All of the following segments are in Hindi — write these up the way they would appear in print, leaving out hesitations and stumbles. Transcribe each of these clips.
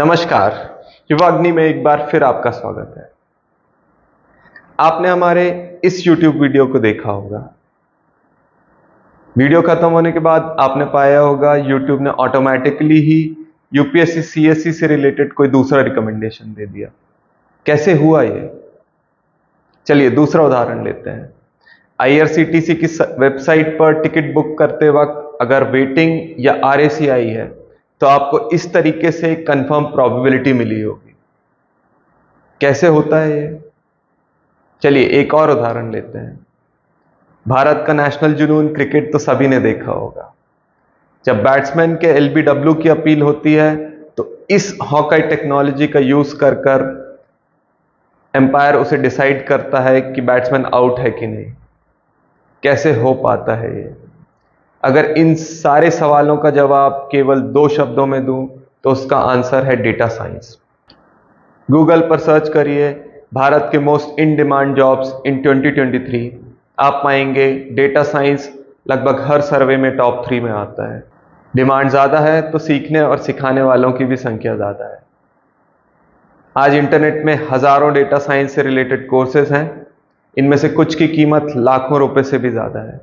नमस्कार। युवाग्नि में एक बार फिर आपका स्वागत है। आपने हमारे इस YouTube वीडियो को देखा होगा। वीडियो खत्म होने के बाद आपने पाया होगा YouTube ने ऑटोमेटिकली ही यूपीएससी सीएससी से रिलेटेड कोई दूसरा रिकमेंडेशन दे दिया। कैसे हुआ ये? चलिए दूसरा उदाहरण लेते हैं। आईआरसीटीसी की वेबसाइट पर टिकट बुक करते वक्त अगर वेटिंग या आरएसी आई है तो आपको इस तरीके से कंफर्म प्रोबेबिलिटी मिली होगी। कैसे होता है ये? चलिए एक और उदाहरण लेते हैं। भारत का नेशनल जुनून क्रिकेट तो सभी ने देखा होगा। जब बैट्समैन के एलबीडब्ल्यू की अपील होती है तो इस हॉकाई टेक्नोलॉजी का यूज कर कर एम्पायर उसे डिसाइड करता है कि बैट्समैन आउट है कि नहीं। कैसे हो पाता है ये? अगर इन सारे सवालों का जवाब केवल 2 शब्दों में दूं तो उसका आंसर है डेटा साइंस। गूगल पर सर्च करिए भारत के most in demand jobs in 2023। आप पाएंगे डेटा साइंस लगभग हर सर्वे में टॉप 3 में आता है। डिमांड ज़्यादा है तो सीखने और सिखाने वालों की भी संख्या ज़्यादा है। आज इंटरनेट में हज़ारों डेटा साइंस से रिलेटेड कोर्सेज हैं। इनमें से कुछ की कीमत लाखों रुपए से भी ज़्यादा है।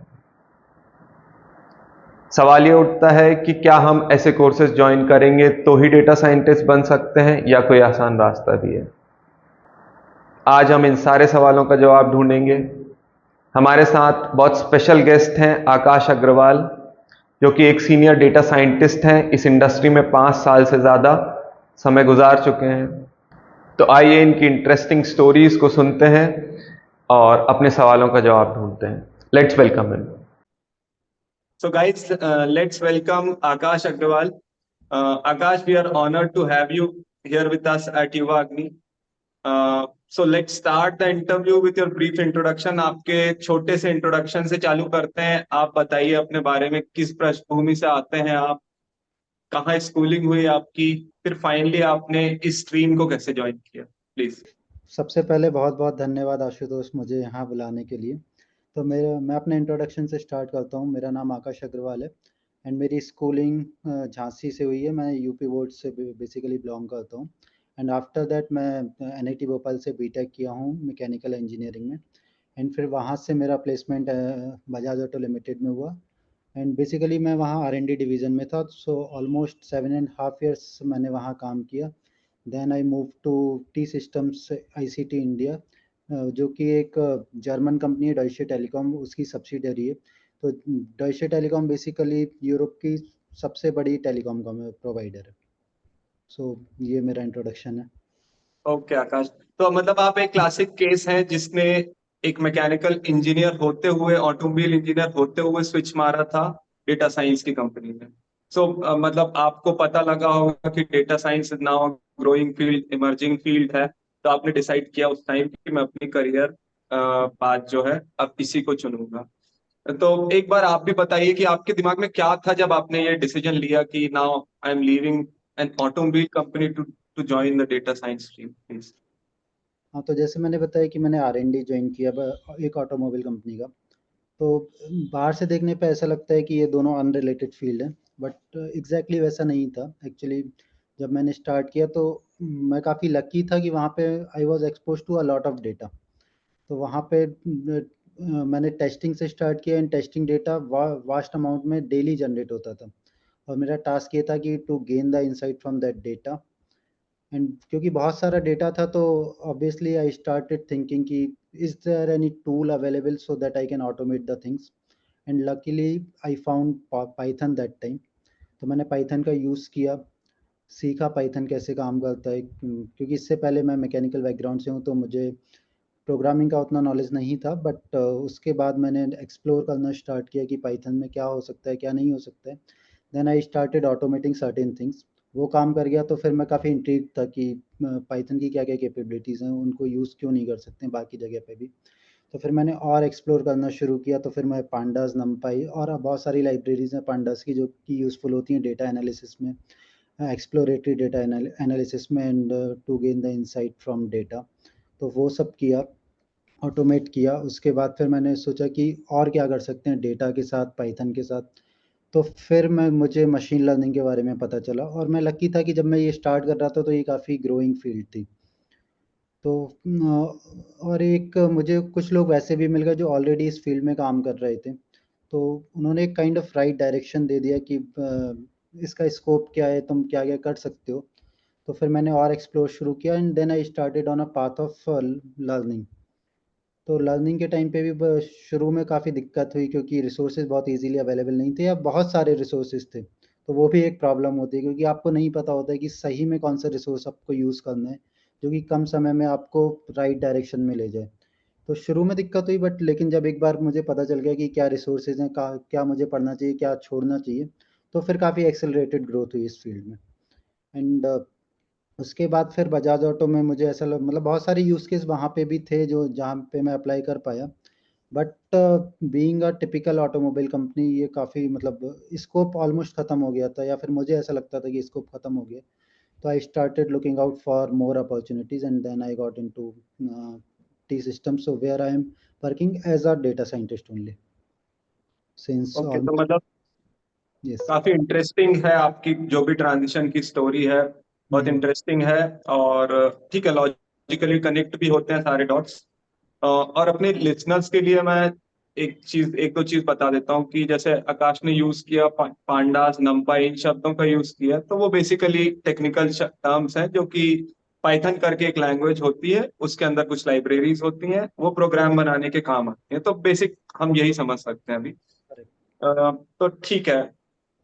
सवाल ये उठता है कि क्या हम ऐसे कोर्सेज ज्वाइन करेंगे तो ही डेटा साइंटिस्ट बन सकते हैं या कोई आसान रास्ता भी है? आज हम इन सारे सवालों का जवाब ढूंढेंगे। हमारे साथ बहुत स्पेशल गेस्ट हैं आकाश अग्रवाल, जो कि एक सीनियर डेटा साइंटिस्ट हैं। इस इंडस्ट्री में 5 साल से ज़्यादा समय गुजार चुके हैं। तो आइए इनकी इंटरेस्टिंग स्टोरीज को सुनते हैं और अपने सवालों का जवाब ढूंढते हैं। Let's welcome him. So guys, let's welcome Akash Agrawal. Akash, we are honored to have you here with us at Yuva Agni. So let's start the interview with your brief introduction. आपके छोटे से इंट्रोडक्शन से चालू करते हैं। आप बताइए अपने बारे में, किस पृष्ठभूमि से आते हैं आप, कहाँ स्कूलिंग हुई आपकी, फिर फाइनली आपने इस स्ट्रीम को कैसे ज्वाइन किया, प्लीज। सबसे पहले बहुत बहुत धन्यवाद आशुतोष मुझे यहाँ बुलाने के लिए। तो मैं अपने इंट्रोडक्शन से स्टार्ट करता हूँ। मेरा नाम आकाश अग्रवाल है एंड मेरी स्कूलिंग झांसी से हुई है। मैं यूपी बोर्ड से बेसिकली बिलोंग करता हूँ एंड आफ्टर दैट मैं एनआईटी भोपाल से बीटेक किया हूँ मैकेनिकल इंजीनियरिंग में एंड फिर वहाँ से मेरा प्लेसमेंट बजाज ऑटो लिमिटेड में हुआ एंड बेसिकली मैं वहाँ आर&डी डिवीज़न में था। सो ऑलमोस्ट 7.5 ईयर्स मैंने वहाँ काम किया। Then I move to T systems ICT India, जो कि एक जर्मन कंपनी है, डॉयचे टेलीकॉम, उसकी सब्सिडरी है। तो डॉयचे टेलीकॉम बेसिकली यूरोप की सबसे बड़ी टेलीकॉम प्रोवाइडर है। सो ये मेरा इंट्रोडक्शन है। ओके आकाश, तो मतलब आप एक क्लासिक केस हैं जिसने एक मैकेनिकल इंजीनियर होते हुए, ऑटोमोबाइल इंजीनियर होते हुए स्विच मारा था डेटा साइंस की कंपनी में। मतलब आपको पता लगा होगा कि data science now growing field, emerging field है, तो आपने डिसाइड किया उस टाइम कि मैं अपनी करियर पाथ जो है अब इसी को चुनूंगा। तो एक बार आप भी बताइए कि आपके दिमाग में क्या था जब आपने ये डिसीजन लिया कि now I am leaving an automobile company to join the data science stream, please. हाँ, तो जैसे मैंने बताया कि मैंने आर&डी ज्वाइन किया एक ऑटोमोबाइल कंपनी का। तो बाहर से देखने पे ऐसा लगता है कि ये दोनों अनरिलेटेड फील्ड है, बट एग्जैक्टली वैसा नहीं था। एक्चुअली जब मैंने स्टार्ट किया तो मैं काफ़ी लकी था कि वहाँ पे I was expose to a lot of data. तो वहाँ पे मैंने टेस्टिंग से स्टार्ट किया and testing data vast amount में डेली जनरेट होता था और मेरा टास्क ये था कि to gain the insight from that data. And क्योंकि बहुत सारा डेटा था तो ऑब्वियसली आई स्टार्टेड थिंकिंग कि is there any tool available so that I can automate the things and luckily I found Python that time. तो मैंने पाइथन का यूज़ किया, सीखा पाइथन कैसे काम करता है, क्योंकि इससे पहले मैं मैकेनिकल बैकग्राउंड से हूँ तो मुझे प्रोग्रामिंग का उतना नॉलेज नहीं था। बट उसके बाद मैंने एक्सप्लोर करना स्टार्ट किया कि पाइथन में क्या हो सकता है, क्या नहीं हो सकता है। Then I started automating certain things. वो काम कर गया तो फिर मैं काफ़ी इंट्रिग्ड था कि पाइथन की क्या क्या कैपेबिलिटीज़ हैं, उनको यूज़ क्यों नहीं कर सकते बाकी जगह पे भी। तो फिर मैंने और एक्सप्लोर करना शुरू किया। तो फिर मैं पांडास, नमपाई और बहुत सारी लाइब्रेरीज़ हैं पांडास की जो कि यूज़फुल होती हैं डेटा एनालिसिस में, एक्सप्लोरेटरी डेटा एनालिसिस में and to gain the insight from data. तो वो सब किया, ऑटोमेट किया। उसके बाद फिर मैंने सोचा कि और क्या कर सकते हैं डेटा के साथ, पाइथन के साथ। तो फिर मुझे मशीन लर्निंग के बारे में पता चला और मैं लकी था कि जब मैं ये स्टार्ट कर रहा था तो ये काफ़ी ग्रोइंग फील्ड थी। तो और एक मुझे कुछ लोग वैसे भी मिल गए जो ऑलरेडी इस फील्ड में काम कर रहे थे। तो उन्होंने एक काइंड ऑफ राइट डायरेक्शन दे दिया कि इसका स्कोप क्या है, तुम क्या-क्या कर सकते हो। तो फिर मैंने और एक्सप्लोर शुरू किया and then I started on a path of learning. तो लर्निंग के टाइम पे भी शुरू में काफ़ी दिक्कत हुई क्योंकि रिसोर्सेज बहुत इजीली अवेलेबल नहीं थे या बहुत सारे रिसोर्सेज थे। तो वो भी एक प्रॉब्लम होती है क्योंकि आपको नहीं पता होता है कि सही में कौन सा रिसोर्स आपको यूज़ करना है जो कि कम समय में आपको राइट डायरेक्शन में ले जाए। तो शुरू में दिक्कत हुई बट लेकिन जब एक बार मुझे पता चल गया कि क्या रिसोर्सेज हैं, क्या मुझे पढ़ना चाहिए, क्या छोड़ना चाहिए, तो फिर काफ़ी एक्सेलरेटेड ग्रोथ हुई इस फील्ड में। एंड उसके बाद फिर बजाज ऑटो में मुझे ऐसा मतलब बहुत सारे यूज़ केस वहाँ पे भी थे जो जहाँ पे मैं अप्लाई कर पाया। But being a typical automobile company ये काफ़ी मतलब स्कोप ऑलमोस्ट ख़त्म हो गया था या फिर मुझे ऐसा लगता था कि स्कोप ख़त्म हो गया। तो I started looking out for more opportunities and then I got into T Systems so where I am working as a data scientist only since okay, तो ऑलमोस्ट। मतलब यस। काफी इंटरेस्टिंग है आपकी जो भी ट्रांजिशन की स्टोरी है, बहुत हुँ, इंटरेस्टिंग है। और ठीक है, लॉजिकली कनेक्ट भी होते हैं सारे डॉट्स। और अपने लिसनर्स के लिए मैं एक दो चीज बता देता हूँ कि जैसे आकाश ने यूज किया पांडास, नंपाई, इन शब्दों का यूज किया, तो वो बेसिकली टेक्निकल टर्म्स हैं जो कि पाइथन करके एक लैंग्वेज होती है, उसके अंदर कुछ लाइब्रेरीज होती हैं, वो प्रोग्राम बनाने के काम आती हैं। तो बेसिक हम यही समझ सकते हैं अभी। करेक्ट। तो ठीक है,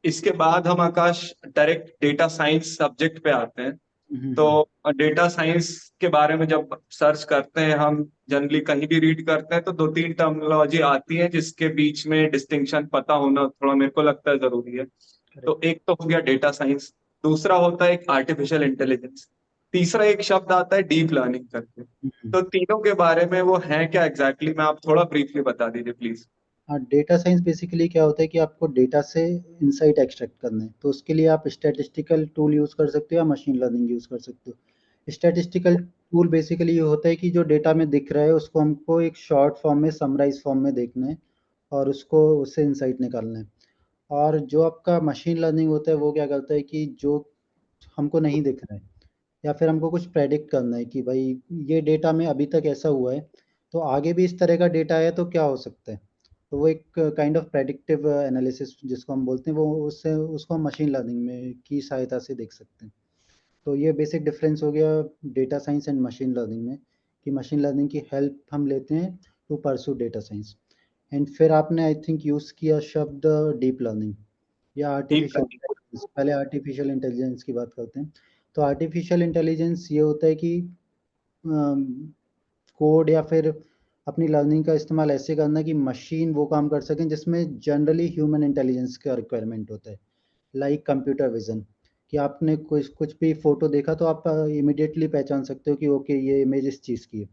इसके बाद हम आकाश डायरेक्ट डेटा साइंस सब्जेक्ट पे आते हैं। हुँ, हुँ, तो हुँ। डेटा साइंस के बारे में जब सर्च करते हैं, हम जनरली कहीं भी रीड करते हैं, तो दो तीन टर्मिनोलॉजी आती है जिसके बीच में डिस्टिंक्शन पता होना थोड़ा मेरे को लगता है जरूरी है। तो करेक्ट। एक तो हो गया डेटा साइंस, दूसरा होता है एक आर्टिफिशियल इंटेलिजेंस, तीसरा एक शब्द आता है डीप लर्निंग करके। हुँ, हुँ। तो तीनों के बारे में वो है क्या एग्जैक्टली में आप थोड़ा ब्रीफली बता दीजिए प्लीज। हाँ, डेटा साइंस बेसिकली क्या होता है कि आपको डेटा से इनसाइट एक्सट्रैक्ट करना है। तो उसके लिए आप स्टैटिस्टिकल टूल यूज़ कर सकते हो या मशीन लर्निंग यूज़ कर सकते हो। स्टैटिस्टिकल टूल बेसिकली ये होता है कि जो डेटा में दिख रहा है उसको हमको एक शॉर्ट फॉर्म में समराइज़ फॉर्म में देखना है और उसको उससे इनसाइट निकालना है। और जो आपका मशीन लर्निंग होता है वो क्या करता है कि जो हमको नहीं दिख रहा है या फिर हमको कुछ प्रेडिक्ट करना है कि भाई ये डेटा में अभी तक ऐसा हुआ है, तो आगे भी इस तरह का डेटा है तो क्या हो सकता है। तो वो एक काइंड ऑफ प्रेडिक्टिव एनालिसिस जिसको हम बोलते हैं वो उससे उसको हम मशीन लर्निंग में की सहायता से देख सकते हैं। तो ये बेसिक डिफरेंस हो गया data science and machine learning में कि मशीन लर्निंग की हेल्प हम लेते हैं to pursue data science. And फिर आपने आई थिंक यूज़ किया शब्द डीप लर्निंग या डीप आर्टिफिशियल लर्निंग। इंटेलिजेंस। पहले आर्टिफिशियल इंटेलिजेंस की बात करते हैं। तो आर्टिफिशियल इंटेलिजेंस ये होता है कि कोड या फिर अपनी लर्निंग का इस्तेमाल ऐसे करना कि मशीन वो काम कर सकें जिसमें जनरली ह्यूमन इंटेलिजेंस का रिक्वायरमेंट होता है, लाइक कंप्यूटर विजन। कि आपने कुछ कुछ भी फोटो देखा तो आप इमिडिएटली पहचान सकते हो कि ओके ये इमेज इस चीज़ की है।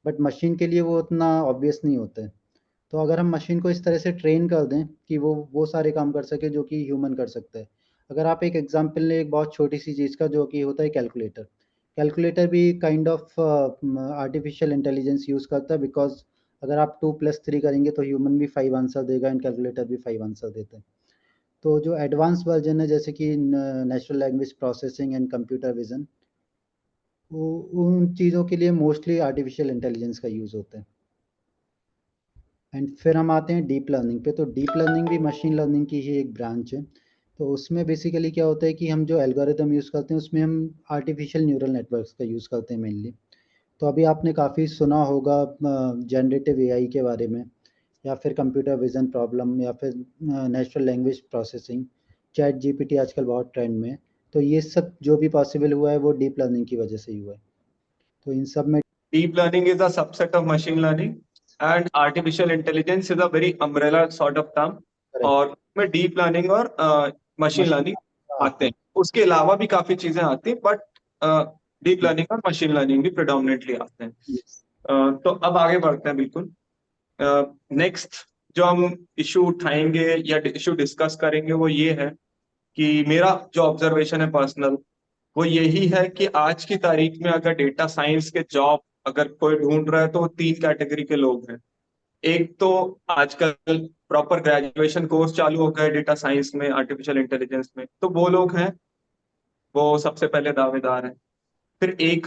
बट मशीन के लिए वो उतना ऑब्वियस नहीं होता है। तो अगर हम मशीन को इस तरह से ट्रेन कर दें कि वो सारे काम कर सके जो कि ह्यूमन कर सकता है। अगर आप एक एग्जांपल लें एक बहुत छोटी सी चीज़ का जो कि होता है कैलकुलेटर। कैलकुलेटर भी kind of artificial intelligence use करता है बिकॉज़ अगर आप 2 प्लस 3 करेंगे तो ह्यूमन भी 5 आंसर देगा एंड कैलकुलेटर भी 5 आंसर देता है। तो जो एडवांस वर्जन है जैसे कि natural language processing and computer vision, वो उन चीज़ों के लिए मोस्टली आर्टिफिशियल इंटेलिजेंस का यूज़ होता है। एंड फिर हम आते हैं डीप लर्निंग पे। तो डीप लर्निंग भी मशीन लर्निंग की ही एक ब्रांच है। तो उसमें बेसिकली क्या होता है कि हम जो एल्गोरिदम यूज़ करते हैं उसमें हम आर्टिफिशियल न्यूरल नेटवर्क्स का यूज़ करते हैं मेनली। तो अभी आपने काफ़ी सुना होगा जनरेटिव एआई के बारे में या फिर कंप्यूटर विजन प्रॉब्लम या फिर natural language processing. Chat GPT आजकल बहुत ट्रेंड में है। तो ये सब जो भी पॉसिबल हुआ है वो डीप लर्निंग की वजह से ही हुआ है। तो इन सब में Deep learning is a subset of machine learning, and artificial intelligence is a very umbrella sort of term. Correct. और में डीप लर्निंग और मशीन मशीन लर्निंग आते आते हैं। हैं, उसके अलावा भी काफी चीजें आती हैं, बट डीप लर्निंग और मशीन लर्निंग भी प्रेडोमिनेटली आते हैं। यस। तो अब आगे बढ़ते हैं बिल्कुल। नेक्स्ट जो हम इशू उठाएंगे या इशू डिस्कस करेंगे वो ये है कि मेरा जो ऑब्जर्वेशन है पर्सनल, वो यही है कि आज की तारीख में अगर डेटा साइंस के जॉब अगर कोई ढूंढ रहा है तो वो तीन कैटेगरी के लोग हैं। एक तो आजकल प्रॉपर ग्रेजुएशन कोर्स चालू हो गए डेटा साइंस में, आर्टिफिशियल इंटेलिजेंस में, तो वो लोग हैं, वो सबसे पहले दावेदार हैं। फिर एक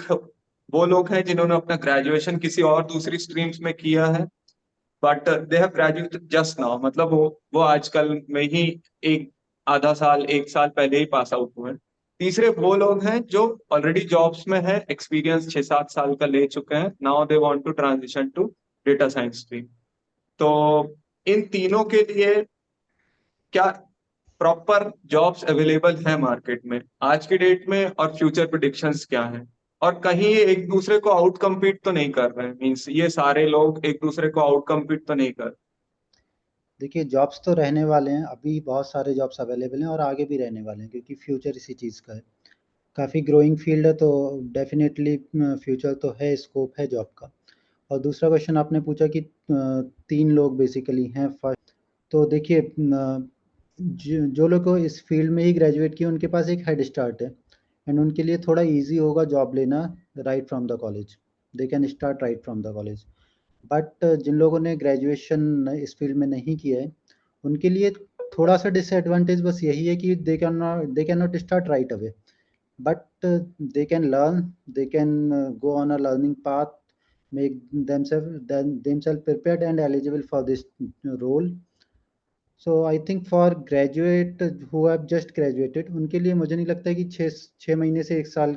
वो लोग हैं जिन्होंने अपना ग्रेजुएशन किसी और दूसरी स्ट्रीम्स में किया है, but they have graduated just now, मतलब वो आजकल में ही एक आधा साल, एक साल पहले ही पास आउट हुए हैं। तीसरे वो लोग हैं जो ऑलरेडी जॉब्स में है, एक्सपीरियंस 6-7 साल का ले चुके हैं, now they want to transition to data science stream. तो इन तीनों के लिए क्या प्रॉपर जॉब्स अवेलेबल है मार्केट में आज की डेट में, और फ्यूचर प्रिडिक्शंस क्या हैं, और कहीं ये एक दूसरे को आउट कम्पीट तो नहीं कर रहे हैं, मीन्स ये सारे लोग एक दूसरे को आउट कम्पीट तो नहीं कर। देखिए जॉब्स तो रहने वाले हैं, अभी बहुत सारे जॉब्स अवेलेबल हैं और आगे भी रहने वाले हैं क्योंकि फ्यूचर इसी चीज़ का है। काफ़ी ग्रोइंग फील्ड है तो डेफिनेटली फ्यूचर तो है, स्कोप है जॉब का। और दूसरा क्वेश्चन आपने पूछा कि 3 लोग बेसिकली हैं फर्स्ट। तो देखिए जो लोग को इस फील्ड में ही ग्रेजुएट किए उनके पास एक हेड स्टार्ट है एंड उनके लिए थोड़ा ईज़ी होगा जॉब लेना right from the college. They can start right from the college. But जिन लोगों ने ग्रेजुएशन इस फील्ड में नहीं किया है, उनके लिए थोड़ा-सा डिसएडवांटेज बस यही है कि they can not start right away, but they can learn, they can go on a learning path, make themselves prepared and eligible for this role. So I think for graduate who have just graduated, उनके लिए मुझे नहीं लगता है कि 6 महीने से 1 साल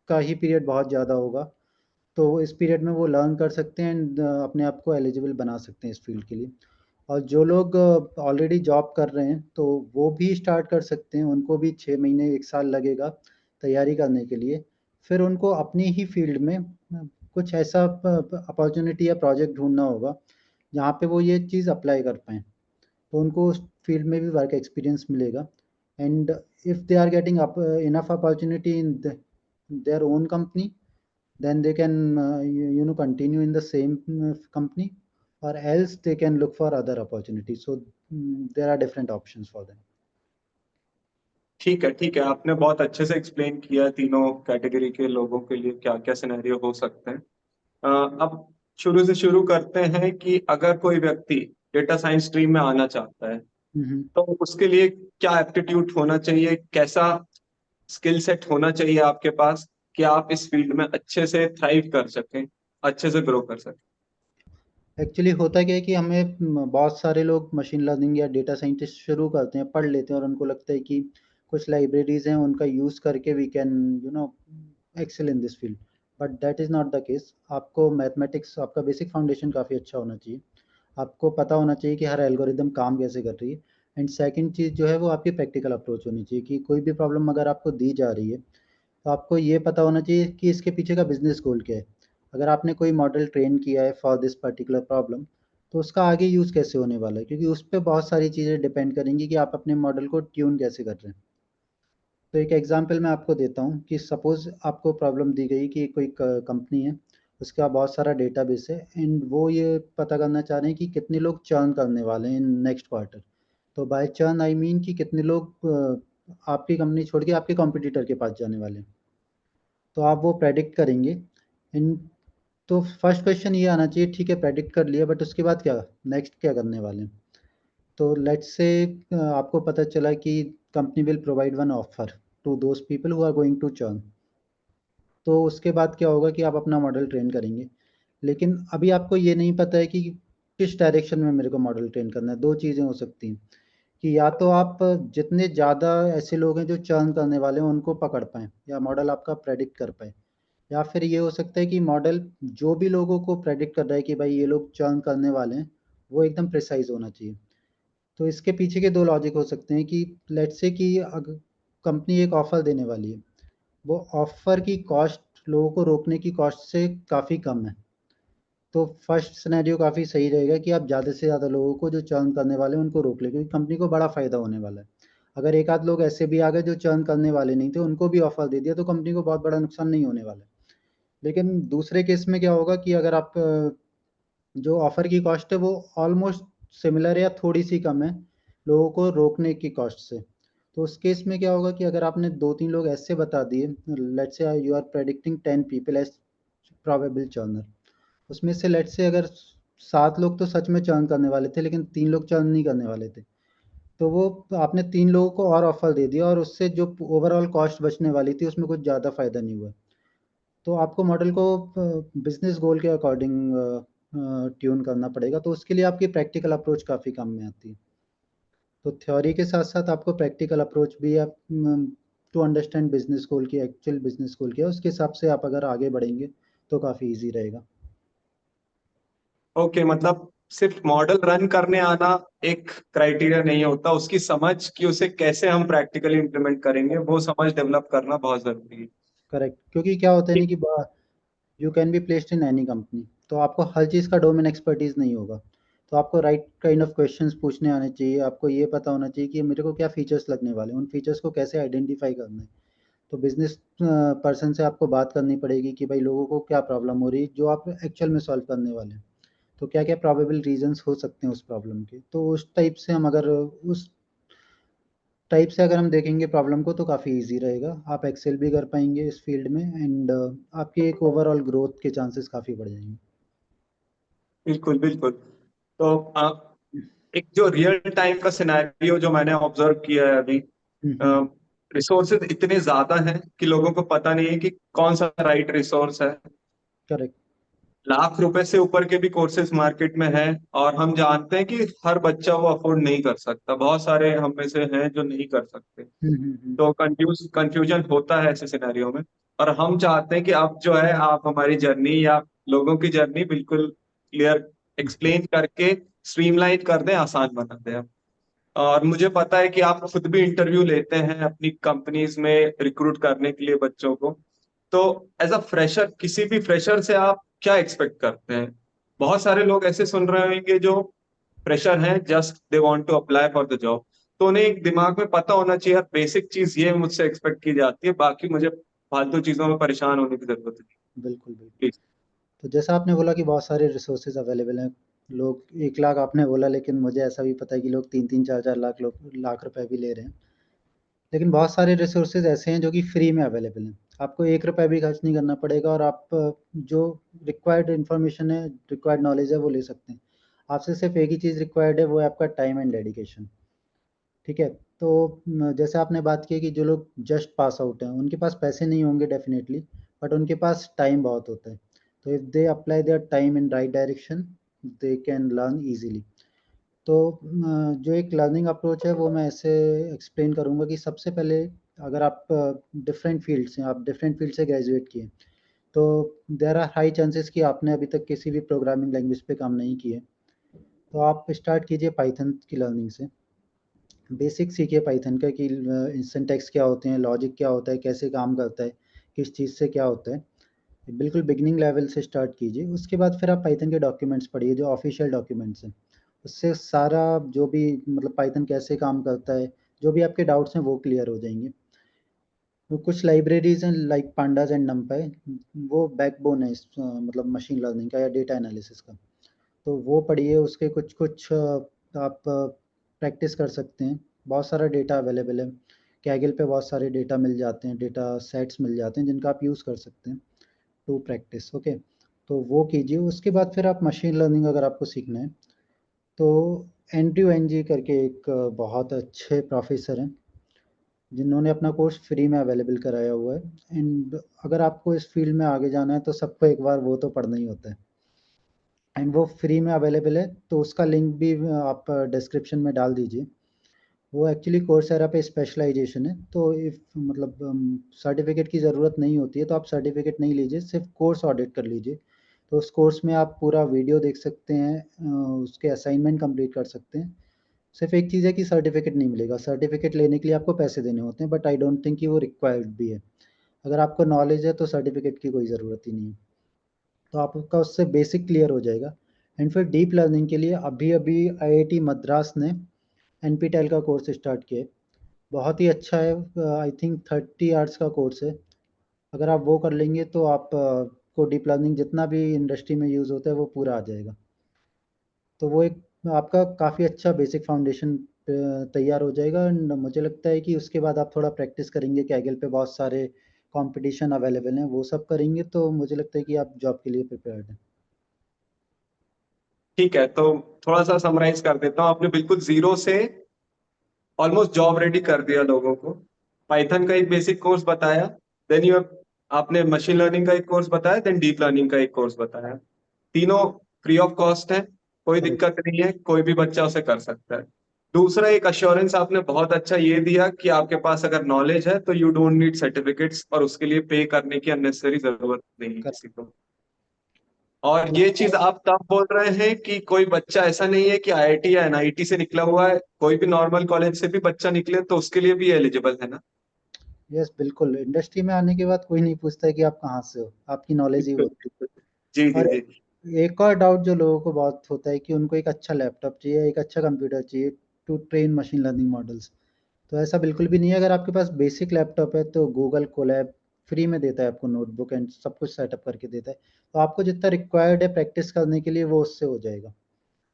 का ही पीरियड बहुत ज़्यादा होगा। तो इस पीरियड में वो लर्न कर सकते हैं एंड अपने आप को एलिजिबल बना सकते हैं इस फील्ड के लिए। और जो लोग ऑलरेडी जॉब कर रहे हैं तो वो भी स्टार्ट कर सकते हैं, उनको भी 6 महीने 1 साल लगेगा तैयारी करने के लिए। फिर उनको अपनी ही फील्ड में कुछ ऐसा अपॉर्चुनिटी या प्रोजेक्ट ढूंढना होगा जहाँ पे वो ये चीज़ अप्लाई कर पाएँ, तो उनको उस फील्ड में भी वर्क एक्सपीरियंस मिलेगा। And if they are getting enough opportunity in their own company, then they can continue in the same company, or else they can look for other opportunities. So there are different options for them. ठीक है, ठीक है, आपने बहुत अच्छे से एक्सप्लेन किया तीनों कैटेगरी के लोगों के लिए क्या क्या सिनेरियो हो सकते हैं। अब शुरू से शुरू करते हैं कि अगर कोई व्यक्ति डेटा साइंस स्ट्रीम में आना चाहता है Mhm. तो उसके लिए क्या एप्टीट्यूड होना चाहिए, कैसा स्किल सेट होना चाहिए आपके पास कि आप इस फील्ड में अच्छे से थ्राइव कर सकें, अच्छे से ग्रो कर सकें। एक्चुअली होता क्या है कि हमें बहुत सारे लोग मशीन लर्निंग या डेटा साइंटिस्ट शुरू करते हैं, पढ़ लेते हैं और उनको लगता है कि कुछ लाइब्रेरीज हैं उनका यूज़ करके we can excel in this field, but that is not the case. आपको मैथमेटिक्स, आपका बेसिक फाउंडेशन काफ़ी अच्छा होना चाहिए, आपको पता होना चाहिए कि हर एल्गोरिदम काम कैसे कर रही है। एंड सेकंड चीज़ जो है वो आपकी प्रैक्टिकल अप्रोच होनी चाहिए कि कोई भी प्रॉब्लम अगर आपको दी जा रही है तो आपको ये पता होना चाहिए कि इसके पीछे का बिजनेस गोल क्या है। अगर आपने कोई मॉडल ट्रेन किया है फॉर दिस पर्टिकुलर प्रॉब्लम, तो उसका आगे यूज़ कैसे होने वाला है, क्योंकि उस पर बहुत सारी चीज़ें डिपेंड करेंगी कि आप अपने मॉडल को ट्यून कैसे कर रहे हैं। तो एक एग्जांपल मैं आपको देता हूँ कि सपोज़ आपको प्रॉब्लम दी गई कि कोई कंपनी है, उसका बहुत सारा डेटाबेस है एंड वो ये पता करना चाह रहे हैं कि कितने लोग चर्न करने वाले हैं इन नेक्स्ट क्वार्टर। तो बाय चर्न आई मीन कि कितने लोग आपकी कंपनी छोड़ के आपके कॉम्पिटिटर के पास जाने वाले हैं। तो आप वो प्रेडिक्ट करेंगे। इन तो फर्स्ट क्वेश्चन ये आना चाहिए, ठीक है प्रेडिक्ट कर लिया, बट उसके बाद क्या, नेक्स्ट क्या करने वाले हैं। तो लेट्स से आपको पता चला कि company will provide one offer to those people who are going to churn. तो उसके बाद क्या होगा कि आप अपना मॉडल ट्रेन करेंगे, लेकिन अभी आपको ये नहीं पता है कि किस डायरेक्शन में मेरे को मॉडल ट्रेन करना है। दो चीज़ें हो सकती हैं कि या तो आप जितने ज़्यादा ऐसे लोग हैं जो चर्न करने वाले हैं उनको पकड़ पाएँ या मॉडल आपका प्रेडिक्ट कर पाए, या फिर ये हो सकता है कि मॉडल जो भी लोगों को प्रेडिक्ट कर रहा है कि भाई ये लोग चर्न करने वाले हैं, वो एकदम प्रिसाइज होना चाहिए। तो इसके पीछे के दो लॉजिक हो सकते हैं कि लेट्स से कि अगर कंपनी एक ऑफ़र देने वाली है, वो ऑफ़र की कॉस्ट लोगों को रोकने की कॉस्ट से काफ़ी कम है, तो फर्स्ट सिनेरियो काफ़ी सही रहेगा कि आप ज़्यादा से ज़्यादा लोगों को जो चर्न करने वाले हैं उनको रोक लें, क्योंकि कंपनी को बड़ा फ़ायदा होने वाला है। अगर एक आध लोग ऐसे भी आ गए जो चर्न करने वाले नहीं थे, उनको भी ऑफ़र दे दिया, तो कंपनी को बहुत बड़ा नुकसान नहीं होने वाला है। लेकिन दूसरे केस में क्या होगा कि अगर आप जो ऑफ़र की कॉस्ट है वो ऑलमोस्ट सिमिलर या थोड़ी-सी कम है, लोगों को रोकने की कॉस्ट से। तो उस केस में क्या होगा कि अगर आपने 2-3 लोग ऐसे बता दिए, let's say you are predicting 10 people as probable churner, उसमें से लेट्स से अगर 7 लोग तो सच में चर्न करने वाले थे, लेकिन 3 लोग चर्न नहीं करने वाले थे। तो वो आपने 3 लोगों को और ऑफ़र दे दिया और उससे जो ओवरऑल कॉस्ट बचने वाली थी, उसमें कुछ ज़्यादा फ़ायदा नहीं हुआ। तो आपको मॉडल को बिज़नेस गोल के अकॉर्डिंग ट्यून करना पड़ेगा, तो उसके लिए आपकी प्रैक्टिकल अप्रोच काफ़ी काम में आती है। तो थ्योरी के साथ-साथ आपको प्रैक्टिकल अप्रोच भी आप टू अंडरस्टैंड बिज़नेस गोल की एक्चुअल बिज़नेस गोल क्या है, उसके हिसाब से आप अगर आगे बढ़ेंगे, तो काफ़ी ईज़ी रहेगा। ओके, मतलब सिर्फ मॉडल रन करने आना एक क्राइटेरिया नहीं होता, उसकी समझ कि उसे कैसे हम प्रैक्टिकली इम्प्लीमेंट करेंगे वो समझ डेवलप करना बहुत जरूरी है। करेक्ट, क्योंकि क्या होता है ना कि you can be placed in any company, तो आपको हर चीज़ का डोमेन एक्सपर्टीज़ नहीं होगा। तो आपको राइट काइंड ऑफ क्वेश्चंस पूछने आने चाहिए, आपको ये पता होना चाहिए कि मेरे को क्या फीचर्स लगने वाले हैं, उन फीचर्स को कैसे आइडेंटिफ़ाई करना है। तो बिज़नेस पर्सन से आपको बात करनी पड़ेगी कि भाई लोगों को क्या प्रॉब्लम हो रही है, जो आप एक्चुअल में सॉल्व करने वाले हैं। तो क्या-क्या प्रोबेबल रीज़न्स हो सकते हैं उस प्रॉब्लम के। तो उस टाइप से हम अगर उस टाइप से अगर हम देखेंगे प्रॉब्लम को, तो काफ़ी ईज़ी रहेगा। आप एक्सेल भी कर पाएँगे इस फ़ील्ड में एंड आपकी एक ओवरऑल ग्रोथ के चांसेस काफ़ी बढ़ जाएँगे। बिल्कुल बिल्कुल। तो आप एक जो रियल टाइम का सिनेरियो जो मैंने ऑब्जर्व किया है अभी, हुँ, हुँ। रिसोर्सेज इतने ज्यादा हैं कि लोगों को पता नहीं है कि कौन सा राइट रिसोर्स है। करेक्ट। लाख रुपए से ऊपर के भी कोर्सेज मार्केट में हैं और हम जानते हैं कि हर बच्चा वो अफोर्ड नहीं कर सकता, बहुत सारे हम में से हैं जो नहीं कर सकते। हुँ, हुँ, हुँ। तो कंफ्यूजन होता है ऐसे सिनेरियो में। और हम चाहते हैं कि अब जो है आप हमारी जर्नी या लोगों की जर्नी बिल्कुल क्लियर एक्सप्लेन करके स्ट्रीमलाइन कर दें, आसान बना दें आप। और मुझे पता है कि आप खुद भी इंटरव्यू लेते हैं अपनी कंपनीज में रिक्रूट करने के लिए बच्चों को। तो एज अ फ्रेशर, किसी भी फ्रेशर से आप क्या एक्सपेक्ट करते हैं? बहुत सारे लोग ऐसे सुन रहे होंगे जो फ्रेशर हैं, just they want to apply for the job. तो उन्हें एक दिमाग में पता होना चाहिए, यार बेसिक चीज ये मुझसे एक्सपेक्ट की जाती है, बाकी मुझे फालतू चीजों में परेशान होने की जरूरत नहीं। बिल्कुल, बिल्कुल। प्लीज। तो जैसा आपने बोला कि बहुत सारे रिसोर्सेज़ अवेलेबल हैं। लोग 1 लाख आपने बोला, लेकिन मुझे ऐसा भी पता है कि लोग 3-3 4-4 लाख रुपए भी ले रहे हैं। लेकिन बहुत सारे रिसोर्सेज़ ऐसे हैं जो कि फ्री में अवेलेबल हैं। आपको 1 रुपया भी खर्च नहीं करना पड़ेगा और आप जो रिक्वायर्ड इन्फॉर्मेशन है, रिक्वायर्ड नॉलेज है, वो ले सकते हैं। आपसे सिर्फ़ एक ही चीज़ रिक्वायर्ड है, वो है आपका टाइम एंड डेडिकेशन। ठीक है? तो जैसे आपने बात की कि जो लोग जस्ट पास आउट हैं, उनके पास पैसे नहीं होंगे डेफ़िनेटली, बट उनके पास टाइम बहुत होता है। तो if they apply their time in right direction, they can learn easily. तो जो एक लर्निंग अप्रोच है, वो मैं ऐसे एक्सप्लेन करूँगा कि सबसे पहले अगर आप डिफरेंट फ़ील्ड से आप डिफरेंट फ़ील्ड से ग्रेजुएट किए, तो देयर आर हाई चांसेस कि आपने अभी तक किसी भी प्रोग्रामिंग लैंग्वेज पे काम नहीं किए। तो आप स्टार्ट कीजिए पाइथन की लर्निंग से। बेसिक सीखिए पाइथन का कि सिंटैक्स क्या होते हैं, लॉजिक क्या होता है, कैसे काम करता है, किस चीज़ से क्या होता है। बिल्कुल बिगिनिंग लेवल से स्टार्ट कीजिए। उसके बाद फिर आप पाइथन के डॉक्यूमेंट्स पढ़िए, जो ऑफ़िशियल डॉक्यूमेंट्स हैं। उससे सारा जो भी मतलब पाइथन कैसे काम करता है, जो भी आपके डाउट्स हैं वो क्लियर हो जाएँगे। तो कुछ लाइब्रेरीज़ हैं लाइक पांडास एंड नमपाई, वो बैकबोन है इस मतलब मशीन लर्निंग का या डेटा एनालिसिस का। तो वो पढ़िए, उसके कुछ-कुछ आप प्रैक्टिस कर सकते हैं। बहुत सारा डेटा अवेलेबल है। कैगल पे बहुत सारे डेटा मिल जाते हैं, डेटा सेट्स मिल जाते हैं जिनका आप यूज़ कर सकते हैं टू प्रैक्टिस, ओके। तो वो कीजिए। उसके बाद फिर आप मशीन लर्निंग अगर आपको सीखना है, तो एनड्रयू एनजी करके एक बहुत अच्छे प्रोफ़ेसर हैं, जिन्होंने अपना कोर्स फ्री में अवेलेबल कराया हुआ है एंड अगर आपको इस फ़ील्ड में आगे जाना है, तो सबको एक बार वो तो पढ़ना ही होता है। एंड वो फ्री में अवेलेबल है, तो उसका लिंक भी आप डिस्क्रिप्शन में डाल दीजिए। वो एक्चुअली कोर्सेरा पे स्पेशलाइजेशन है, तो इफ़ मतलब सर्टिफ़िकेट की ज़रूरत नहीं होती है, तो आप सर्टिफ़िकेट नहीं लीजिए, सिर्फ़ कोर्स ऑडिट कर लीजिए। तो उस कोर्स में आप पूरा वीडियो देख सकते हैं, उसके असाइनमेंट कंप्लीट कर सकते हैं। सिर्फ़ एक चीज़ है कि सर्टिफ़िकेट नहीं मिलेगा, सर्टिफ़िकेट लेने के लिए आपको पैसे देने होते हैं, बट आई डोंट थिंक कि वो रिक्वायर्ड भी है। अगर आपको नॉलेज है, तो सर्टिफ़िकेट की कोई ज़रूरत ही नहीं है। तो आपका उससे बेसिक क्लियर हो जाएगा एंड फिर डीप लर्निंग के लिए अभी-अभी आईआईटी मद्रास ने एनपीटेल का कोर्स स्टार्ट किया है। बहुत ही अच्छा है, आई थिंक 30 आवर्स का कोर्स है। अगर आप वो कर लेंगे तो आप को डीप लर्निंग जितना भी इंडस्ट्री में यूज़ होता है वो पूरा आ जाएगा। तो वो एक आपका काफ़ी अच्छा बेसिक फाउंडेशन तैयार हो जाएगा एंड मुझे लगता है कि उसके बाद आप थोड़ा प्रैक्टिस करेंगे, कैगल पे बहुत सारे कॉम्पिटिशन अवेलेबल हैं, वो सब करेंगे तो मुझे लगता है कि आप जॉब के लिए प्रिपेयर्ड हैं। ठीक है, तो थोड़ा सा समराइज कर देता हूँ। आपने बिल्कुल जीरो से ऑलमोस्ट जॉब रेडी कर दिया लोगों को। पाइथन का एक बेसिक कोर्स बताया, देन यू आपने मशीन लर्निंग का एक कोर्स बताया, देन डीप लर्निंग का एक कोर्स बताया। तीनों फ्री ऑफ कॉस्ट है, कोई करेक्ट। दिक्कत नहीं है, कोई भी बच्चा उसे कर सकता है। दूसरा, एक अश्योरेंस आपने बहुत अच्छा ये दिया कि आपके पास अगर नॉलेज है तो यू डोंट नीड सर्टिफिकेट्स, और उसके लिए पे करने की अननेसेसरी जरूरत नहीं है किसी को। और तो ये चीज आप तब बोल रहे हैं कि कोई बच्चा ऐसा नहीं है कि आईआईटी या एनआईटी से निकला हुआ है, कोई भी नॉर्मल कॉलेज से भी बच्चा निकले तो उसके लिए भी एलिजिबल है ना? यस, बिल्कुल, इंडस्ट्री में आने के बाद कोई नहीं पूछता है कि आप कहाँ से हो, आपकी नॉलेज ही बिल्कुल होती बिल्कुल। जी है। जी और जी। एक और डाउट जो लोगों को बहुत होता है कि उनको एक अच्छा लैपटॉप चाहिए, एक अच्छा कंप्यूटर चाहिए to train machine learning models. तो ऐसा बिल्कुल भी नहीं है। अगर आपके पास बेसिक लैपटॉप है तो गूगल कोलैब फ्री में देता है आपको, नोटबुक एंड सब कुछ सेटअप करके देता है। तो आपको जितना रिक्वायर्ड है प्रैक्टिस करने के लिए वो उससे हो जाएगा।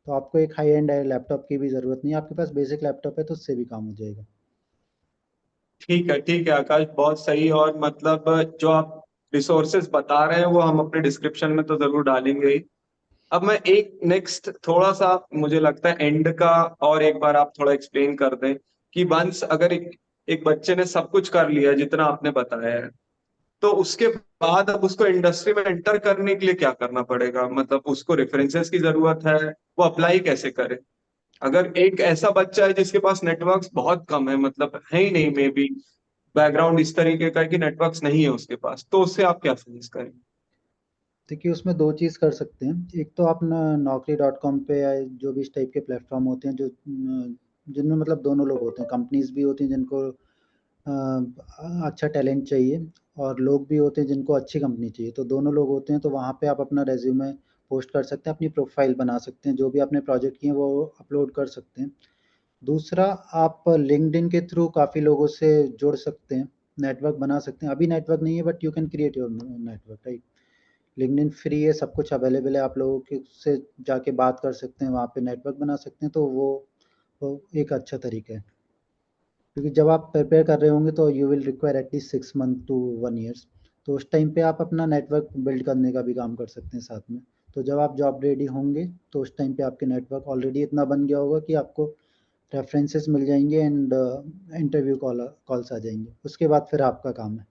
तो आपको एक हाई एंड लैपटॉप की भी ज़रूरत नहीं है, आपके पास बेसिक लैपटॉप है तो उससे भी काम हो जाएगा। ठीक है आकाश, बहुत सही। और मतलब जो आप रिसोर्सेज बता रहे हैं वो हम अपने डिस्क्रिप्शन में तो जरूर डालेंगे ही। अब मैं एक नेक्स्ट थोड़ा सा, मुझे लगता है एंड का, और एक बार आप थोड़ा एक्सप्लेन कर दें कि वंस अगर एक बच्चे ने सब कुछ कर लिया जितना आपने बताया है, तो उसके बाद अब उसको इंडस्ट्री में एंटर करने के लिए क्या करना पड़ेगा? मतलब उसको रेफरेंसेस की जरूरत है, वो अप्लाई कैसे करे? अगर एक ऐसा बच्चा है जिसके पास नेटवर्क्स बहुत कम है, मतलब है ही नहीं, मे बी बैकग्राउंड इस तरीके का है कि नेटवर्क्स नहीं है उसके पास, तो उससे आप क्या सजेस्ट करेंगे? देखिए, उसमें 2 चीज़ कर सकते हैं। एक तो आप ना naukri.com पे या जो भी इस टाइप के प्लेटफ़ॉर्म होते हैं जो जिनमें मतलब दोनों लोग होते हैं, कंपनीज़ भी होती हैं जिनको अच्छा टैलेंट चाहिए और लोग भी होते हैं जिनको अच्छी कंपनी चाहिए। तो दोनों लोग होते हैं, तो वहाँ पे आप अपना रिज़्यूमे पोस्ट कर सकते हैं, अपनी प्रोफ़ाइल बना सकते हैं, जो भी आपने प्रोजेक्ट किए हैं वो अपलोड कर सकते हैं। दूसरा, आप लिंक्डइन के थ्रू काफ़ी लोगों से जुड़ सकते हैं, नेटवर्क बना सकते हैं। अभी नेटवर्क नहीं है but you can create your network, right? LinkedIn free है, सब कुछ अवेलेबल है, आप लोगों के से जाके बात कर सकते हैं, वहाँ पे नेटवर्क बना सकते हैं, तो वो एक अच्छा तरीका है। क्योंकि जब आप प्रिपेयर कर रहे होंगे तो you will require at least 6 month to 1 years. तो उस टाइम पे आप अपना नेटवर्क बिल्ड करने का भी काम कर सकते हैं साथ में। तो जब आप जॉब रेडी होंगे तो उस टाइम पे आपके नेटवर्क ऑलरेडी इतना बन गया होगा कि आपको रेफरेंसेस मिल जाएंगे एंड इंटरव्यू कॉल्स आ जाएंगे। उसके बाद फिर आपका काम है।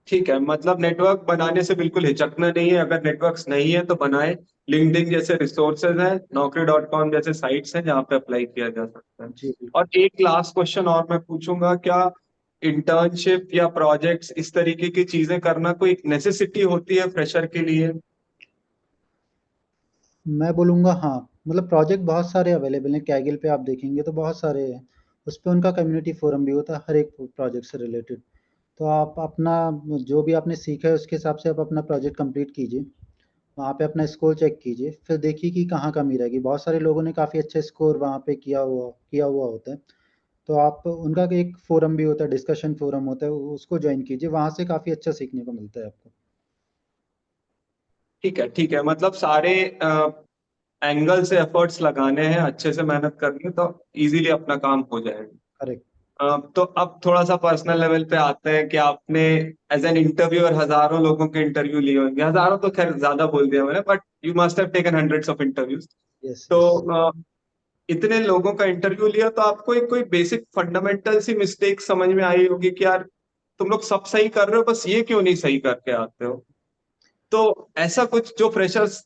ठीक है, मतलब नेटवर्क बनाने से बिल्कुल हिचकना नहीं है, अगर नेटवर्क्स नहीं है तो बनाए। लिंक्डइन जैसे रिसोर्सेज हैं, नौकरी.com जैसे साइट्स हैं जहाँ पे अप्लाई किया जा सकता है। जी बिल्कुल। और एक लास्ट क्वेश्चन और मैं पूछूंगा, क्या इंटर्नशिप या प्रोजेक्ट्स इस तरीके की चीजें करना कोई नेसेसिटी होती है फ्रेशर के लिए? मैं बोलूँगा हाँ, मतलब प्रोजेक्ट बहुत सारे अवेलेबल हैं, कैगिल पे आप देखेंगे तो बहुत सारे हैं। उस पे उनका कम्युनिटी फोरम भी होता है हर एक प्रोजेक्ट से रिलेटेड। तो आप अपना जो भी आपने सीखा है उसके हिसाब से आप अपना प्रोजेक्ट कंप्लीट कीजिए। वहाँ पे अपना स्कोर चेक कीजिए, फिर देखिए कि कहाँ कमी रहेगी। बहुत सारे लोगों ने काफ़ी अच्छा स्कोर वहाँ पे किया हुआ होता है। तो आप उनका एक फोरम भी होता है, डिस्कशन फोरम होता है, उसको ज्वाइन कीजिए, वहाँ से काफ़ी अच्छा सीखने को मिलता है आपको। ठीक है, मतलब सारे एंगल से एफर्ट्स लगाने हैं, अच्छे से मेहनत करनी है तो इजीली अपना काम हो जाएगा। करेक्ट। तो अब थोड़ा सा पर्सनल लेवल पे आते हैं कि आपने एज एन इंटरव्यूअर हजारों लोगों के इंटरव्यू लिए होंगे, हजारों तो खैर ज्यादा बोल दिया मैंने, but you must have taken hundreds of interviews. Yes तो यस। इतने लोगों का इंटरव्यू लिया तो आपको एक कोई बेसिक फंडामेंटल सी मिस्टेक समझ में आई होगी कि यार तुम लोग सब सही कर रहे हो, बस ये क्यों नहीं सही करके आते हो? तो ऐसा कुछ जो फ्रेशर्स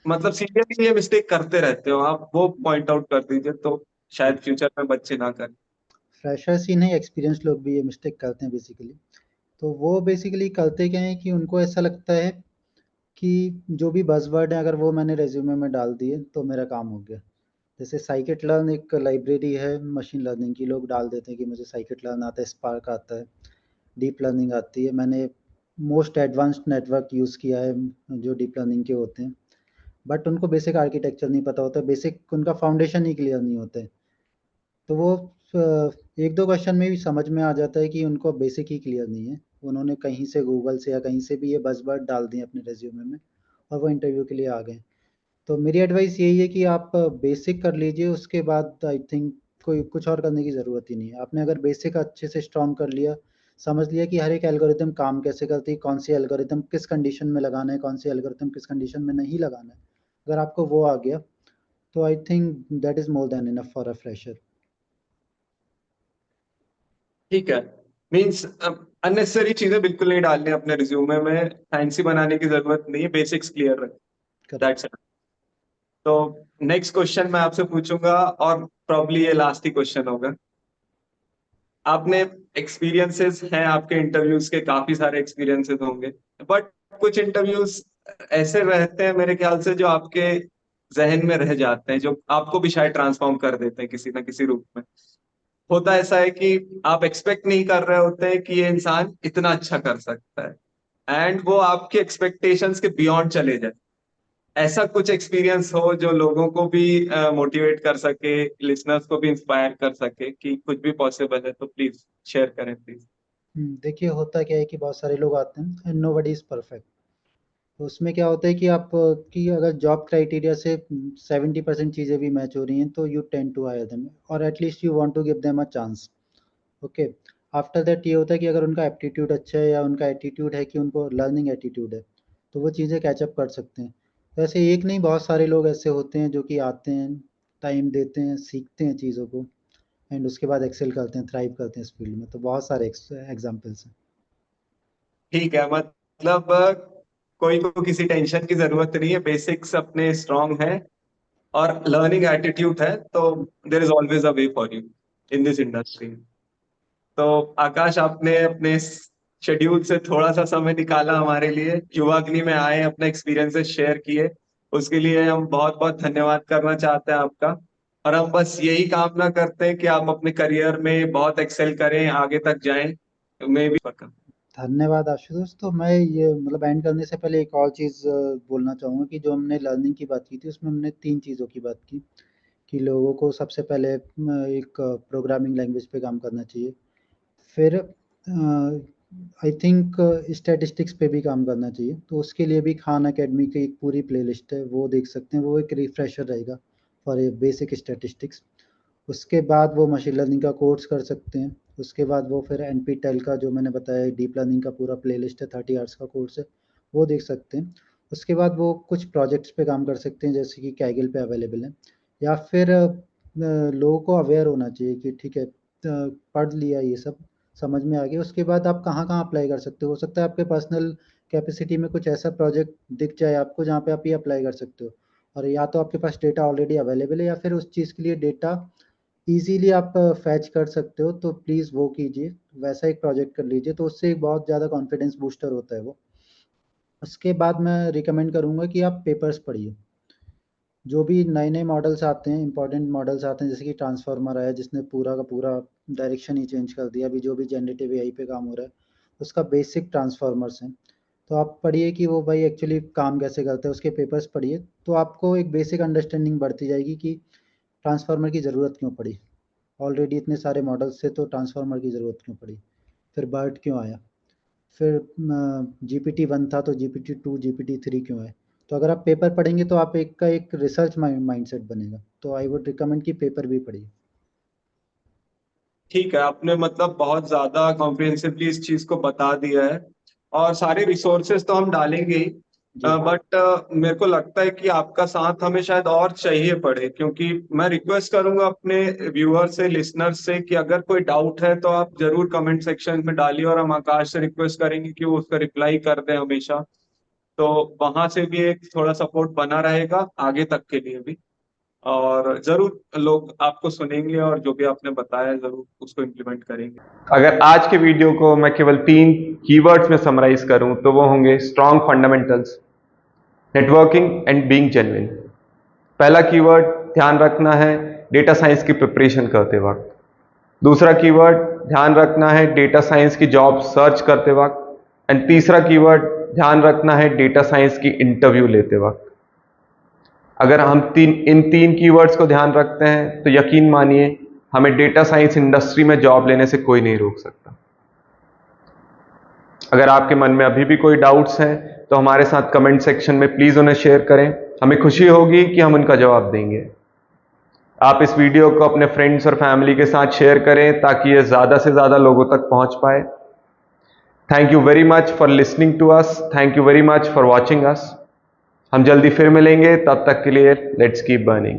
मतलब सीरियसली ये मिस्टेक करते रहते हो, आप वो पॉइंट आउट कर दीजिए तो शायद फ्यूचर में बच्चे ना करें। फ्रेशर्स ही नहीं, एक्सपीरियंस लोग भी ये मिस्टेक करते हैं बेसिकली। तो वो बेसिकली करते क्या है कि उनको ऐसा लगता है कि जो भी बज़वर्ड है अगर वो मैंने रिज्यूमे में डाल दिए तो मेरा काम हो गया। जैसे साइकिट लर्न एक लाइब्रेरी है मशीन लर्निंग की, लोग डाल देते हैं कि मुझे साइकिट लर्न आता है, स्पार्क आता है, डीप लर्निंग आती है, मैंने मोस्ट एडवांस्ड नेटवर्क यूज़ किया है जो डीप लर्निंग के होते हैं। बट उनको बेसिक आर्किटेक्चर नहीं पता होता, बेसिक उनका फाउंडेशन ही क्लियर नहीं होता है। तो वो 1-2 क्वेश्चन में भी समझ में आ जाता है कि उनको बेसिक ही क्लियर नहीं है। उन्होंने कहीं से गूगल से या कहीं से भी ये बज़वर्ड डाल दिए अपने रिज्यूमे में और वो इंटरव्यू के लिए आ गए। तो मेरी एडवाइस यही है कि आप बेसिक कर लीजिए, उसके बाद आई थिंक कोई कुछ और करने की ज़रूरत ही नहीं है। आपने अगर बेसिक अच्छे से स्ट्रॉन्ग कर लिया, समझ लिया कि हर एक एल्गोरिथम काम कैसे करती है, कौन सी एल्गोरिथम किस कंडीशन में लगाना है, कौन सी एल्गोरिथम किस कंडीशन में नहीं लगाना है। अगर आपको वो आ गया तो I think that is more than enough for a fresher. ठीक है, मीन्स अननेसेसरी चीजें बिल्कुल नहीं डालनी अपने रिज्यूमे में, फैंसी बनाने की जरूरत नहीं है, बेसिक्स क्लियर रख, करेक्ट। That's it. तो नेक्स्ट क्वेश्चन मैं आपसे पूछूंगा और प्रॉब्ली ये लास्ट ही क्वेश्चन होगा। आपने एक्सपीरियंसेस हैं, आपके इंटरव्यूज के काफी सारे एक्सपीरियंसेस होंगे, बट कुछ इंटरव्यूज ऐसे रहते हैं मेरे ख्याल से जो आपके जहन में रह जाते हैं, जो आपको भी शायद ट्रांसफॉर्म कर देते हैं किसी ना किसी रूप में। होता ऐसा है कि आप एक्सपेक्ट नहीं कर रहे होते हैं कि ये इंसान इतना अच्छा कर सकता है, एंड वो आपके एक्सपेक्टेशंस के बियॉन्ड चले जाए। ऐसा कुछ एक्सपीरियंस हो जो लोगों को भी मोटिवेट कर सके, लिसनर्स को भी इंस्पायर कर सके कि कुछ भी पॉसिबल है, तो प्लीज शेयर करें प्लीज। देखिए होता क्या है कि बहुत सारे लोग आते हैं एंड नोबडी इज परफेक्ट। तो उसमें क्या होता है कि आप कि अगर जॉब क्राइटेरिया से 70% चीज़ें भी मैच हो रही हैं तो you tend to hire them और at least you want to give them a chance. Okay, after that ये होता है कि अगर उनका एप्टीट्यूड अच्छा है या उनका एटीट्यूड है कि उनको लर्निंग एटीट्यूड है तो वो चीज़ें कैचअप कर सकते हैं। तो ऐसे एक नहीं, बहुत सारे लोग ऐसे होते हैं जो कि आते हैं, टाइम देते हैं, सीखते हैं चीज़ों को एंड उसके बाद एक्सेल करते हैं, थ्राइव करते हैं इस फील्ड में। तो बहुत सारे एग्जाम्पल्स हैं। ठीक है, मतलब कोई को किसी टेंशन की जरूरत नहीं है, बेसिक्स अपने स्ट्रांग है और लर्निंग एटीट्यूड है, तो there is always a way for you in this industry. तो आकाश, आपने अपने शेड्यूल से थोड़ा सा समय निकाला हमारे लिए, युवाग्नि में आए, अपने एक्सपीरियंसेस शेयर किए, उसके लिए हम बहुत बहुत धन्यवाद करना चाहते हैं आपका। और हम बस यही कामना करते हैं कि आप अपने करियर में बहुत एक्सेल करें, आगे तक जाएं, मैं भी पक्का। धन्यवाद आशुतोष। तो मैं ये मतलब एंड करने से पहले एक और चीज़ बोलना चाहूँगा कि जो हमने लर्निंग की बात की थी उसमें हमने 3 चीज़ों की बात की कि लोगों को सबसे पहले एक प्रोग्रामिंग लैंग्वेज पे काम करना चाहिए। फिर आई थिंक स्टैटिस्टिक्स पे भी काम करना चाहिए। तो उसके लिए भी खान अकेडमी की एक पूरी प्लेलिस्ट है, वो देख सकते हैं। वो एक रिफ्रेशर रहेगा फॉर ए बेसिक स्टैटिस्टिक्स। उसके बाद वो मशीन लर्निंग का कोर्स कर सकते हैं। उसके बाद वो फिर एनपीटेल का जो मैंने बताया डीप लर्निंग का पूरा प्लेलिस्ट है, 30 आवर्स का कोर्स है, वो देख सकते हैं। उसके बाद वो कुछ प्रोजेक्ट्स पे काम कर सकते हैं जैसे कि कैगल पे अवेलेबल है। या फिर लोगों को अवेयर होना चाहिए कि ठीक है, पढ़ लिया ये सब, समझ में आ गया, उसके बाद आप कहाँ-कहाँ अप्लाई कर सकते हो। हो सकता है आपके पर्सनल कैपेसिटी में कुछ ऐसा प्रोजेक्ट दिख जाए आपको जहाँ पे आप ये अप्लाई कर सकते हो। और या तो आपके पास डेटा ऑलरेडी अवेलेबल है या फिर उस चीज़ के लिए डेटा ईज़िली आप फ़ैच कर सकते हो, तो प्लीज़ वो कीजिए। वैसा एक प्रोजेक्ट कर लीजिए, तो उससे एक बहुत ज़्यादा कॉन्फिडेंस बूस्टर होता है वो। उसके बाद मैं रिकमेंड करूँगा कि आप पेपर्स पढ़िए। जो भी नए-नए मॉडल्स आते हैं, इम्पोर्टेंट मॉडल्स आते हैं, जैसे कि ट्रांसफॉर्मर आया जिसने पूरा का पूरा डायरेक्शन ही चेंज कर दिया। अभी जो भी जनरेटिव एआई पे काम हो रहा है, उसका बेसिक ट्रांसफॉर्मर्स हैं। तो आप पढ़िए कि वो भाई एक्चुअली काम कैसे करता है, उसके पेपर्स पढ़िए, तो आपको एक बेसिक अंडरस्टैंडिंग बढ़ती जाएगी कि ट्रांसफॉर्मर की ज़रूरत क्यों पड़ी। ऑलरेडी इतने सारे मॉडल्स थे तो ट्रांसफॉर्मर की ज़रूरत क्यों पड़ी। फिर बर्ट क्यों आया। फिर GPT-1 था तो GPT-2 GPT-3 क्यों आए। तो अगर आप पेपर पढ़ेंगे तो आप एक का एक रिसर्च माइंडसेट बनेगा। तो आई वुड रिकमेंड कि पेपर भी पढ़िए। ठीक है, आपने मतलब बहुत ज्यादा कॉम्प्रिहेंसिवली इस चीज को बता दिया है, और सारे रिसोर्सेज तो हम डालेंगे ही, जी। बट मेरे को लगता है कि आपका साथ हमें शायद और चाहिए पड़े, क्योंकि मैं रिक्वेस्ट करूंगा अपने व्यूअर से, लिसनर से, कि अगर कोई डाउट है तो आप जरूर कमेंट सेक्शन में डालिए, और हम आकाश से रिक्वेस्ट करेंगे कि वो उसका रिप्लाई कर दे हमेशा। तो वहां से भी एक थोड़ा सपोर्ट बना रहेगा आगे तक के लिए भी, और जरूर लोग आपको सुनेंगे और जो भी आपने बताया जरूर उसको इम्प्लीमेंट करेंगे। अगर आज के वीडियो को मैं केवल 3 कीवर्ड्स में समराइज करूं तो वो होंगे strong fundamentals, networking and being genuine. पहला कीवर्ड ध्यान रखना है डेटा साइंस की प्रिपरेशन करते वक्त। दूसरा कीवर्ड ध्यान रखना है डेटा साइंस की जॉब सर्च करते वक्त। एंड तीसरा कीवर्ड ध्यान रखना है डेटा साइंस की इंटरव्यू लेते वक्त। अगर हम इन तीन कीवर्ड्स को ध्यान रखते हैं तो यकीन मानिए हमें डेटा साइंस इंडस्ट्री में जॉब लेने से कोई नहीं रोक सकता। अगर आपके मन में अभी भी कोई डाउट्स हैं तो हमारे साथ कमेंट सेक्शन में प्लीज उन्हें शेयर करें। हमें खुशी होगी कि हम उनका जवाब देंगे। आप इस वीडियो को अपने फ्रेंड्स और फैमिली के साथ शेयर करें ताकि ये ज़्यादा से ज़्यादा लोगों तक पहुंच पाए। Thank you very much for listening to us. Thank you very much for watching us. हम जल्दी फिर मिलेंगे, तब तक के लिए लेट्स कीप बर्निंग।